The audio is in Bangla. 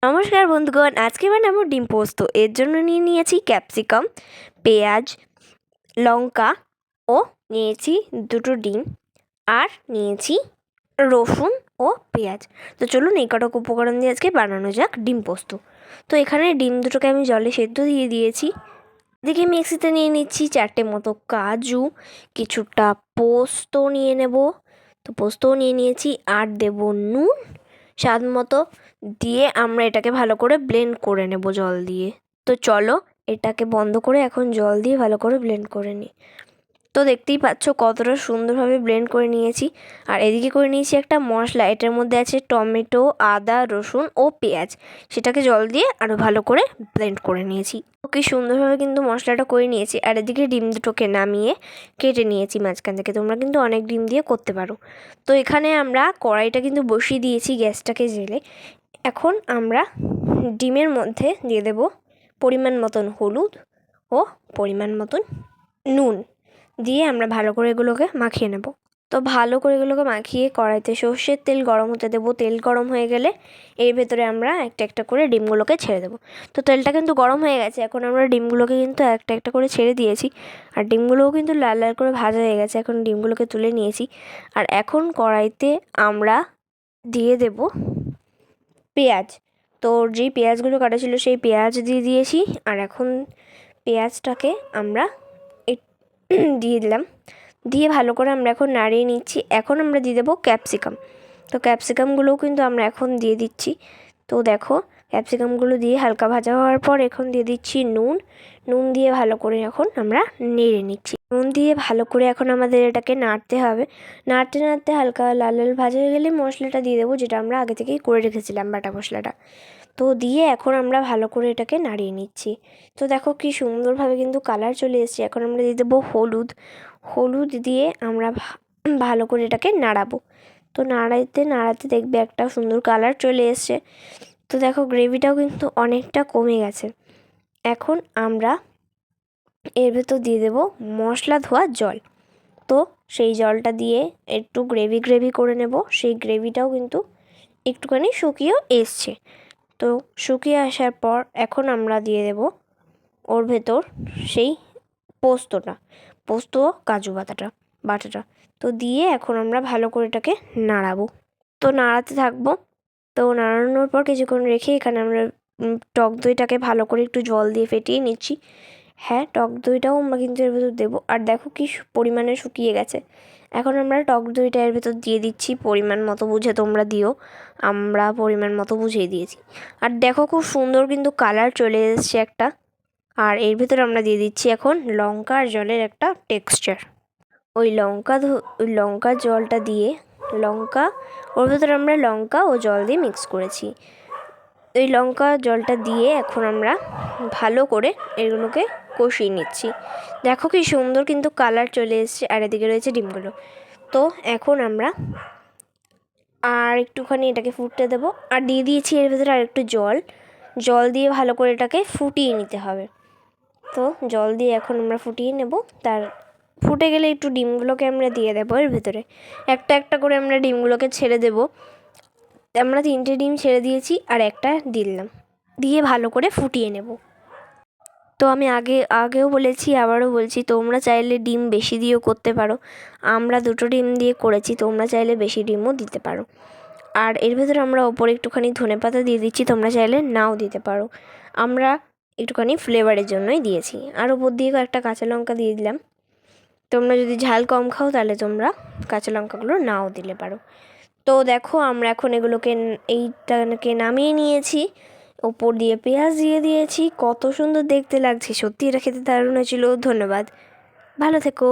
নমস্কার বন্ধুগণ, আজকে বানাবো ডিম পোস্ত। এর জন্য নিয়েছি ক্যাপসিকাম, পেঁয়াজ, লঙ্কা ও নিয়েছি দুটো ডিম, আর নিয়েছি রসুন ও পেঁয়াজ। তো চলুন এই কটা উপকরণ দিয়ে আজকে বানানো যাক ডিম পোস্ত। তো এখানে ডিম দুটোকে আমি জলে সেদ্ধ দিয়ে দিয়েছি। এদিকে মিক্সিতে নিয়ে নিচ্ছি 4টে মতো কাজু, কিছুটা পোস্ত নিয়ে নেব। তো পোস্তও নিয়ে নিয়েছি, আর দেব নুন স্বাদ মতো, দিয়ে আমরা এটাকে ভালো করে ব্লেন্ড করে নেব জল দিয়ে। তো চলো এটাকে বন্ধ করে এখন জল দিয়ে ভালো করে ব্লেন্ড করে নিই। তো দেখতেই পাচ্ছ কতটা সুন্দরভাবে ব্লেন্ড করে নিয়েছি। আর এদিকে করে নিয়েছি একটা মশলা, এটার মধ্যে আছে টমেটো, আদা, রসুন ও পেঁয়াজ। সেটাকে জল দিয়ে আরও ভালো করে ব্লেন্ড করে নিয়েছি। ওকে, সুন্দরভাবে কিন্তু মশলাটা করে নিয়েছি। আর এদিকে ডিম দুটোকে নামিয়ে কেটে নিয়েছি মাঝখান থেকে। তোমরা কিন্তু অনেক ডিম দিয়ে করতে পারো। তো এখানে আমরা কড়াইটা কিন্তু বসিয়ে দিয়েছি গ্যাসটাকে জেলে। এখন আমরা ডিমের মধ্যে দিয়ে দেব পরিমাণ মতন হলুদ ও পরিমাণ মতন নুন, দিয়ে আমরা ভালো করে এগুলোকে মাখিয়ে নেব। তো ভালো করে এগুলোকে মাখিয়ে কড়াইতে সর্ষের তেল গরম হতে দেবো। তেল গরম হয়ে গেলে এর ভেতরে আমরা একটা একটা করে ডিমগুলোকে ছেড়ে দেবো। তো তেলটা কিন্তু গরম হয়ে গেছে, এখন আমরা ডিমগুলোকে কিন্তু একটা একটা করে ছেড়ে দিয়েছি। আর ডিমগুলোও কিন্তু লাল লাল করে ভাজা হয়ে গেছে। এখন ডিমগুলোকে তুলে নিয়েছি। আর এখন কড়াইতে আমরা দিয়ে দেব পেঁয়াজ। তো যেই পেঁয়াজগুলো কাটা ছিল সেই পেঁয়াজ দিয়ে দিয়েছি। আর এখন পেঁয়াজটাকে আমরা দিয়ে দিলাম, দিয়ে ভালো করে আমরা এখন নাড়িয়ে নিচ্ছি। এখন আমরা দিয়ে দেবো ক্যাপসিকাম। তো ক্যাপসিকামগুলোও কিন্তু আমরা এখন দিয়ে দিচ্ছি। তো দেখো ক্যাপসিকামগুলো দিয়ে হালকা ভাজা হওয়ার পর এখন দিয়ে দিচ্ছি নুন দিয়ে ভালো করে এখন আমরা নেড়ে নিচ্ছি। নুন দিয়ে ভালো করে এখন আমাদের এটাকে নাড়তে হবে। নাড়তে নাড়তে হালকা লাল লাল ভাজা হয়ে গেলে মশলাটা দিয়ে দেবো, যেটা আমরা আগে থেকেই করে রেখেছিলাম, বাটা মশলাটা। তো দিয়ে এখন আমরা ভালো করে এটাকে নাড়িয়ে নিচ্ছি। তো দেখো কি সুন্দরভাবে কিন্তু কালার চলে এসেছে। এখন আমরা দিয়ে দেবো হলুদ দিয়ে আমরা ভালো করে এটাকে নাড়াবো। তো নাড়াতে নাড়াতে দেখবে একটা সুন্দর কালার চলে এসছে। তো দেখো গ্রেভিটাও কিন্তু অনেকটা কমে গেছে। এখন আমরা এর ভেতর দিয়ে দেবো মশলা ধোয়া জল। তো সেই জলটা দিয়ে একটু গ্রেভি করে নেব। সেই গ্রেভিটাও কিন্তু একটুখানি শুকিয়েও এসছে। তো শুকিয়ে আসার পর এখন আমরা দিয়ে দেব ওর ভেতর সেই পোস্ত কাজু বাটাটা। তো দিয়ে এখন আমরা ভালো করে এটাকে নাড়াবো। তো নাড়াতে থাকবো। তো নাড়ানোর পর কিছুক্ষণ রেখে এখানে আমরা টক দইটাকে ভালো করে একটু জল দিয়ে ফেটিয়ে নিচ্ছি। হ্যাঁ, টক দইটাও আমরা কিন্তু এর ভেতর দেবো। আর দেখো কি পরিমাণে শুকিয়ে গেছে। এখন আমরা টক দইটা এর ভেতর দিয়ে দিচ্ছি, পরিমাণ মতো বুঝে তোমরা দিও। আমরা পরিমাণ মতো বুঝিয়ে দিয়েছি। আর দেখো খুব সুন্দর কিন্তু কালার চলে এসেছে একটা। আর এর ভেতরে আমরা দিয়ে দিচ্ছি এখন লঙ্কা আর জলের একটা টেক্সচার। ওই লঙ্কা জলটা দিয়ে ওর ভেতরে আমরা লঙ্কা ও জল দিয়ে মিক্স করেছি। ওই লঙ্কা জলটা দিয়ে এখন আমরা ভালো করে এগুলোকে কষিয়ে নিচ্ছি। দেখো কি সুন্দর কিন্তু কালার চলে এসেছে। আর এদিকে রয়েছে ডিমগুলো। তো এখন আমরা আর একটুখানি এটাকে ফুটতে দেবো। আর দিয়ে দিয়েছি এর ভেতরে আর একটু জল দিয়ে ভালো করে এটাকে ফুটিয়ে নিতে হবে। তো জল দিয়ে এখন আমরা ফুটিয়ে নেব। তার ফুটে গেলে একটু ডিমগুলোকে আমরা দিয়ে দেবো এর ভেতরে। একটা একটা করে আমরা ডিমগুলোকে ছেড়ে দেবো। আমরা 3টে ডিম ছেড়ে দিয়েছি, আর একটা দিলাম, দিয়ে ভালো করে ফুটিয়ে নেব। তো আমি আগেও বলেছি, আবারও বলছি, তোমরা চাইলে ডিম বেশি দিয়েও করতে পারো। আমরা 2টো ডিম দিয়ে করেছি, তোমরা চাইলে বেশি ডিমও দিতে পারো। আর এর ভেতরে আমরা ওপরে একটুখানি ধনেপাতা দিয়ে দিচ্ছি, তোমরা চাইলে নাও দিতে পারো। আমরা একটুখানি ফ্লেভারের জন্যই দিয়েছি। আর ওপর দিয়ে একটা কাঁচা লঙ্কা দিয়ে দিলাম। তোমরা যদি ঝাল কম খাও তাহলে তোমরা কাঁচা লঙ্কাগুলো নাও দিলে পারো। তো দেখো আমরা এখন এইটাকে নামিয়ে নিয়েছি। ওপর দিয়ে পেঁয়াজ দিয়ে দিয়েছি। কত সুন্দর দেখতে লাগছে, সত্যি এটা খেতে দারুণ হয়েছিল। ধন্যবাদ, ভালো থেকো।